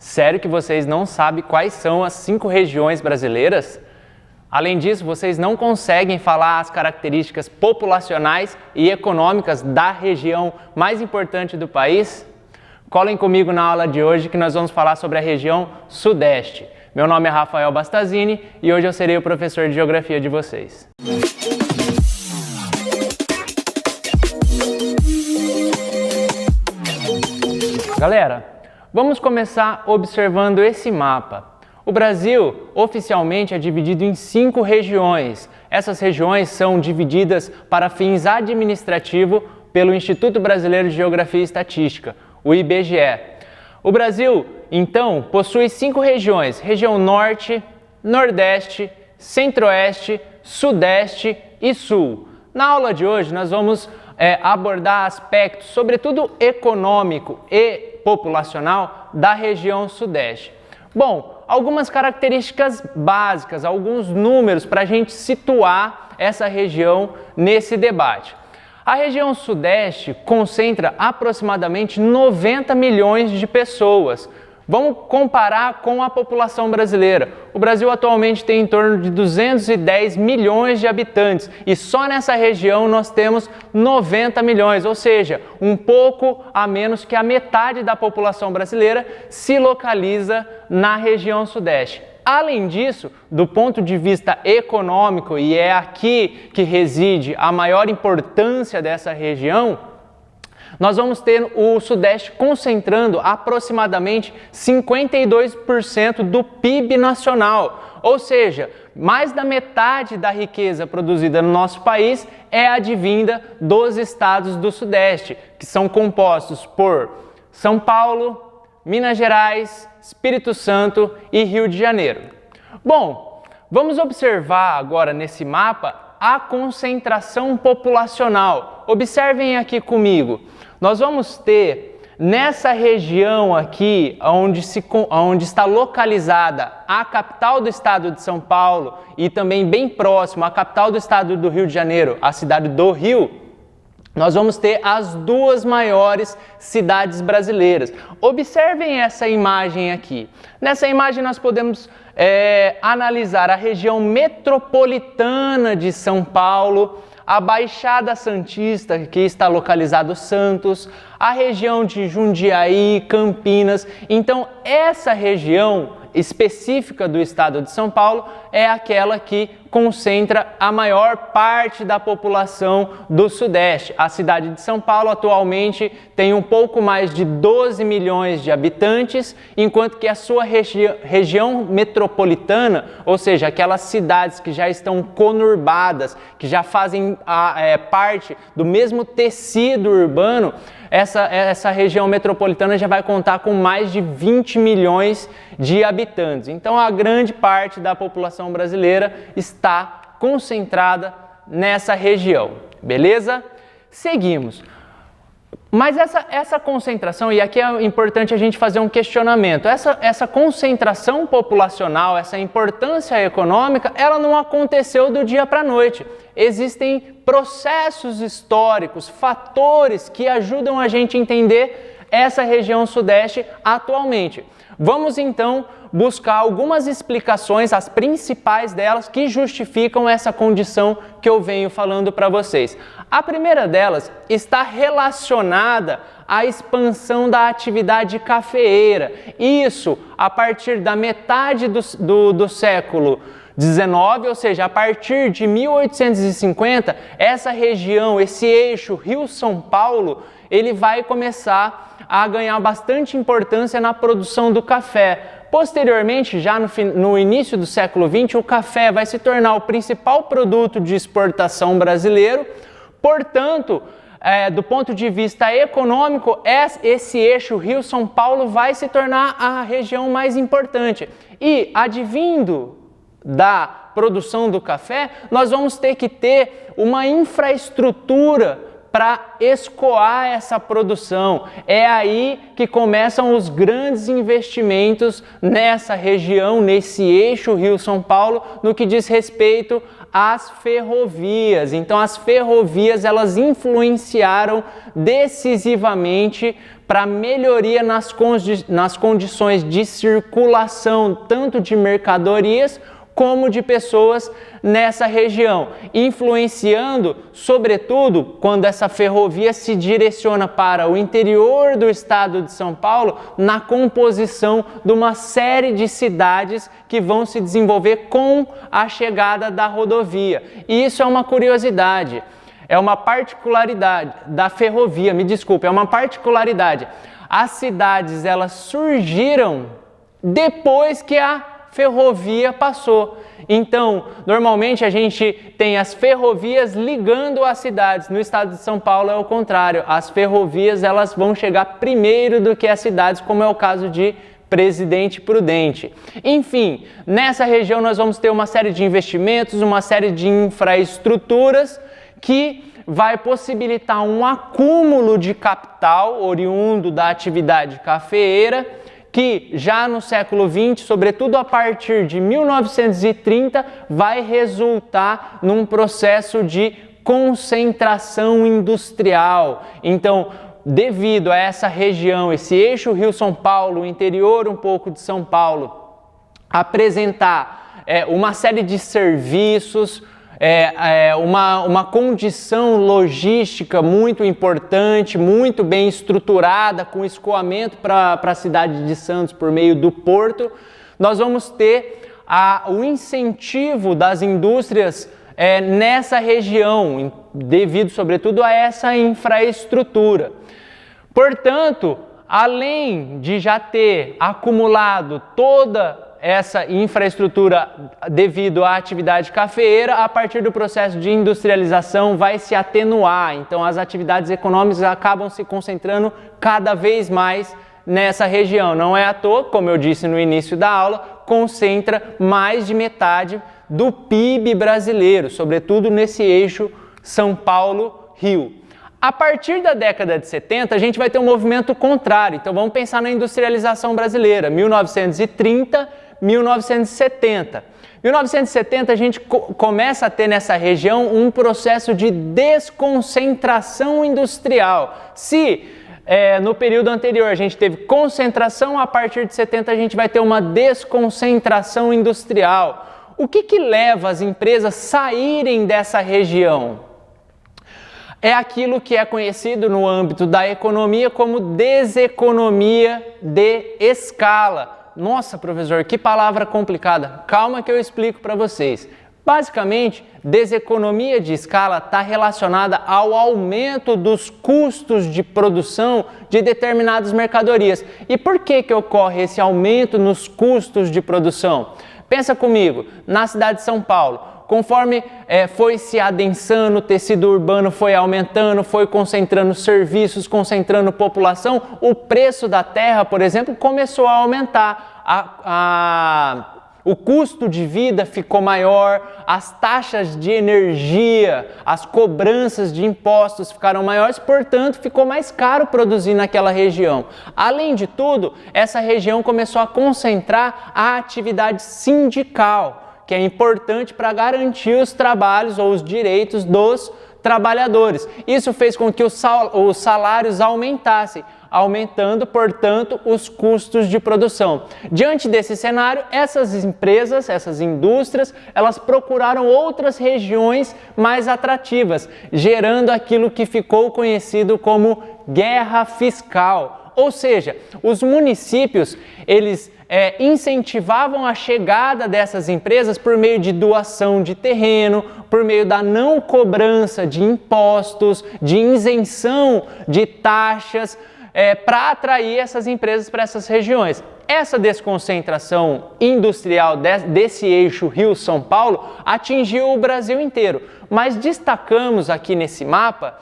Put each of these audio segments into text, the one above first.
Sério que vocês não sabem quais são as 5 regiões brasileiras? Além disso, vocês não conseguem falar as características populacionais e econômicas da região mais importante do país? Colhem comigo na aula de hoje que nós vamos falar sobre a região Sudeste. Meu nome é Rafael Bastazini e hoje eu serei o professor de Geografia de vocês. Galera, vamos começar observando esse mapa. O Brasil oficialmente é dividido em 5 regiões. Essas regiões são divididas para fins administrativos pelo Instituto Brasileiro de Geografia e Estatística, o IBGE. O Brasil, então, possui 5 regiões: região Norte, Nordeste, Centro-Oeste, Sudeste e Sul. Na aula de hoje nós vamos abordar aspectos, sobretudo econômico e populacional, da região Sudeste. Bom, algumas características básicas, alguns números para a gente situar essa região nesse debate. A região Sudeste concentra aproximadamente 90 milhões de pessoas. Vamos comparar com a população brasileira. O Brasil atualmente tem em torno de 210 milhões de habitantes e só nessa região nós temos 90 milhões, ou seja, um pouco a menos que a metade da população brasileira se localiza na região Sudeste. Além disso, do ponto de vista econômico, e é aqui que reside a maior importância dessa região, nós vamos ter o Sudeste concentrando aproximadamente 52% do PIB nacional, ou seja, mais da metade da riqueza produzida no nosso país é advinda dos estados do Sudeste, que são compostos por São Paulo, Minas Gerais, Espírito Santo e Rio de Janeiro. Bom, vamos observar agora nesse mapa a concentração populacional. Observem aqui comigo. Nós vamos ter nessa região aqui, onde está localizada a capital do estado de São Paulo e também bem próximo a capital do estado do Rio de Janeiro, a cidade do Rio, nós vamos ter as 2 maiores cidades brasileiras. Observem essa imagem aqui. Nessa imagem nós podemos analisar a região metropolitana de São Paulo, a Baixada Santista, que está localizado Santos, a região de Jundiaí, Campinas. Então, essa região específica do estado de São Paulo é aquela que concentra a maior parte da população do Sudeste. A cidade de São Paulo atualmente tem um pouco mais de 12 milhões de habitantes, enquanto que a sua região metropolitana, ou seja, aquelas cidades que já estão conurbadas, que já fazem parte do mesmo tecido urbano, essa região metropolitana já vai contar com mais de 20 milhões de habitantes. Então, a grande parte da população brasileira está concentrada nessa região, beleza? Seguimos. Mas essa concentração, e aqui é importante a gente fazer um questionamento, essa concentração populacional, essa importância econômica, ela não aconteceu do dia para a noite. Existem processos históricos, fatores que ajudam a gente a entender essa região Sudeste atualmente. Vamos então buscar algumas explicações, as principais delas, que justificam essa condição que eu venho falando para vocês. A primeira delas está relacionada à expansão da atividade cafeeira. Isso a partir da metade do século XIX, ou seja, a partir de 1850, essa região, esse eixo Rio-São Paulo, ele vai começar a ganhar bastante importância na produção do café. Posteriormente, já no início do século XX, o café vai se tornar o principal produto de exportação brasileiro. Portanto, do ponto de vista econômico, esse eixo Rio-São Paulo vai se tornar a região mais importante. E, advindo da produção do café, nós vamos ter que ter uma infraestrutura para escoar essa produção. É aí que começam os grandes investimentos nessa região, nesse eixo Rio-São Paulo, no que diz respeito às ferrovias. Então, as ferrovias, elas influenciaram decisivamente para melhoria nas condições de circulação, tanto de mercadorias como de pessoas nessa região, influenciando, sobretudo, quando essa ferrovia se direciona para o interior do estado de São Paulo, na composição de uma série de cidades que vão se desenvolver com a chegada da rodovia. E isso é uma curiosidade, é uma particularidade da ferrovia, é uma particularidade. As cidades, elas surgiram depois que a ferrovia passou. Então, normalmente a gente tem as ferrovias ligando as cidades. No estado de São Paulo é o contrário. As ferrovias, elas vão chegar primeiro do que as cidades, como é o caso de Presidente Prudente. Enfim, nessa região nós vamos ter uma série de investimentos, uma série de infraestruturas que vai possibilitar um acúmulo de capital oriundo da atividade cafeeira, que já no século XX, sobretudo a partir de 1930, vai resultar num processo de concentração industrial. Então, devido a essa região, esse eixo Rio-São Paulo, o interior um pouco de São Paulo, apresentar uma série de serviços, uma condição logística muito importante, muito bem estruturada, com escoamento para a cidade de Santos por meio do porto, nós vamos ter o incentivo das indústrias nessa região, devido sobretudo a essa infraestrutura. Portanto, além de já ter acumulado toda essa infraestrutura devido à atividade cafeeira, a partir do processo de industrialização vai se atenuar. Então as atividades econômicas acabam se concentrando cada vez mais nessa região. Não é à toa, como eu disse no início da aula, concentra mais de metade do PIB brasileiro, sobretudo nesse eixo São Paulo-Rio. A partir da década de 70, a gente vai ter um movimento contrário. Então vamos pensar na industrialização brasileira, 1930, 1970. 1970 a gente começa a ter nessa região um processo de desconcentração industrial. Se no período anterior a gente teve concentração, a partir de 70 a gente vai ter uma desconcentração industrial. O que leva as empresas a saírem dessa região? É aquilo que é conhecido no âmbito da economia como deseconomia de escala. Nossa, professor, que palavra complicada. Calma que eu explico para vocês. Basicamente, deseconomia de escala está relacionada ao aumento dos custos de produção de determinadas mercadorias. E por que ocorre esse aumento nos custos de produção? Pensa comigo, na cidade de São Paulo, conforme foi se adensando, o tecido urbano foi aumentando, foi concentrando serviços, concentrando população, o preço da terra, por exemplo, começou a aumentar. O custo de vida ficou maior, as taxas de energia, as cobranças de impostos ficaram maiores, portanto, ficou mais caro produzir naquela região. Além de tudo, essa região começou a concentrar a atividade sindical, que é importante para garantir os trabalhos ou os direitos dos trabalhadores. Isso fez com que os salários aumentassem, aumentando, portanto, os custos de produção. Diante desse cenário, essas empresas, essas indústrias, elas procuraram outras regiões mais atrativas, gerando aquilo que ficou conhecido como guerra fiscal. Ou seja, os municípios, eles incentivavam a chegada dessas empresas por meio de doação de terreno, por meio da não cobrança de impostos, de isenção de taxas, para atrair essas empresas para essas regiões. Essa desconcentração industrial desse eixo Rio-São Paulo atingiu o Brasil inteiro, mas destacamos aqui nesse mapa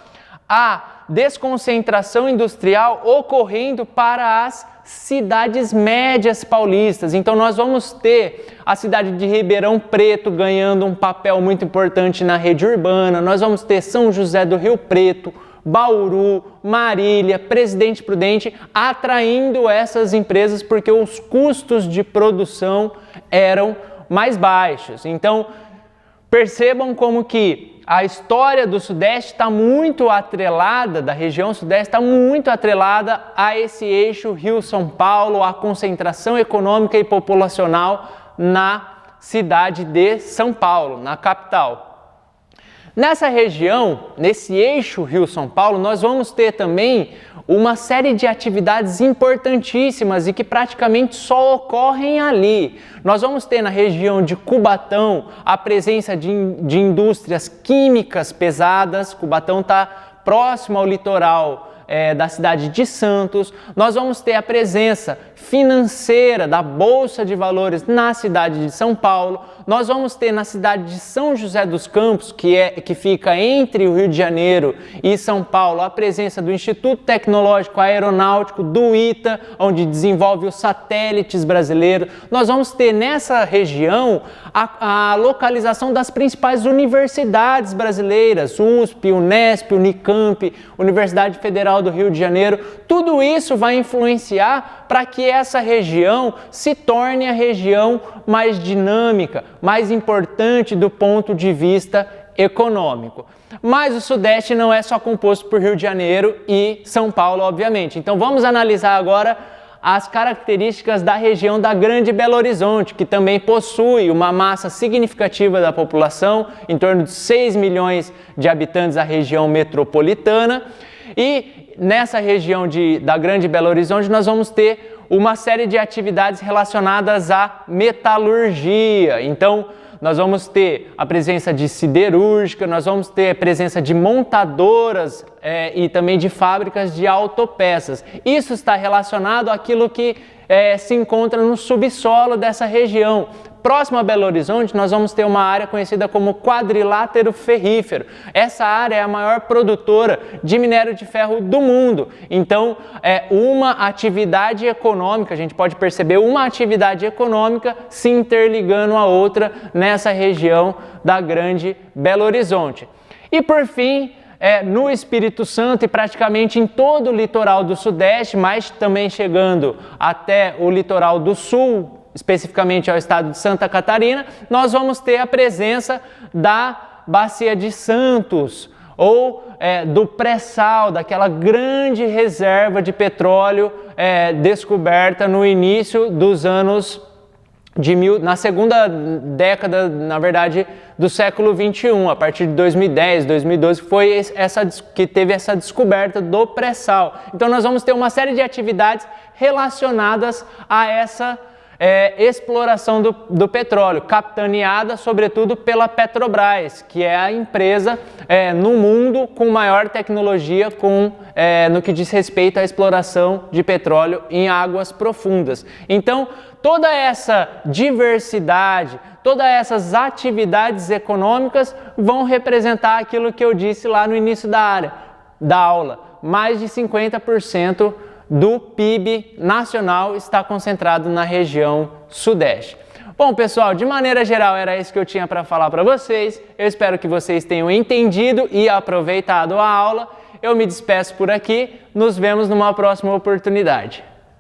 a desconcentração industrial ocorrendo para as cidades médias paulistas. Então nós vamos ter a cidade de Ribeirão Preto ganhando um papel muito importante na rede urbana, nós vamos ter São José do Rio Preto, Bauru, Marília, Presidente Prudente atraindo essas empresas porque os custos de produção eram mais baixos. Então percebam como que a história do Sudeste está muito atrelada, da região Sudeste está muito atrelada a esse eixo Rio-São Paulo, a concentração econômica e populacional na cidade de São Paulo, na capital. Nessa região, nesse eixo Rio-São Paulo, nós vamos ter também uma série de atividades importantíssimas e que praticamente só ocorrem ali. Nós vamos ter na região de Cubatão a presença de indústrias químicas pesadas. Cubatão está próximo ao litoral da cidade de Santos. Nós vamos ter a presença financeira da Bolsa de Valores na cidade de São Paulo. Nós vamos ter na cidade de São José dos Campos, que fica entre o Rio de Janeiro e São Paulo, a presença do Instituto Tecnológico Aeronáutico, do ITA, onde desenvolve os satélites brasileiros. Nós vamos ter nessa região a localização das principais universidades brasileiras, USP, Unesp, Unicamp, Universidade Federal do Rio de Janeiro. Tudo isso vai influenciar para que essa região se torne a região mais dinâmica, mais importante do ponto de vista econômico. Mas o Sudeste não é só composto por Rio de Janeiro e São Paulo, obviamente. Então vamos analisar agora as características da região da Grande Belo Horizonte, que também possui uma massa significativa da população, em torno de 6 milhões de habitantes a região metropolitana. E nessa região da Grande Belo Horizonte nós vamos ter uma série de atividades relacionadas à metalurgia. Então, nós vamos ter a presença de siderúrgica, nós vamos ter a presença de montadoras e também de fábricas de autopeças. Isso está relacionado àquilo que se encontra no subsolo dessa região. Próximo a Belo Horizonte, nós vamos ter uma área conhecida como quadrilátero ferrífero. Essa área é a maior produtora de minério de ferro do mundo. Então, é uma atividade econômica, a gente pode perceber uma atividade econômica se interligando a outra nessa região da Grande Belo Horizonte. E por fim, no Espírito Santo e praticamente em todo o litoral do Sudeste, mas também chegando até o litoral do Sul, especificamente ao estado de Santa Catarina, nós vamos ter a presença da Bacia de Santos, ou do pré-sal, daquela grande reserva de petróleo descoberta no início dos anos na segunda década, na verdade, do século XXI, a partir de 2010, 2012, foi que teve essa descoberta do pré-sal. Então nós vamos ter uma série de atividades relacionadas a essa exploração do petróleo, capitaneada sobretudo pela Petrobras, que é a empresa no mundo com maior tecnologia no que diz respeito à exploração de petróleo em águas profundas. Então, toda essa diversidade, todas essas atividades econômicas vão representar aquilo que eu disse lá no início da aula. Mais de 50% do PIB nacional está concentrado na região Sudeste. Bom, pessoal, de maneira geral era isso que eu tinha para falar para vocês. Eu espero que vocês tenham entendido e aproveitado a aula. Eu me despeço por aqui. Nos vemos numa próxima oportunidade.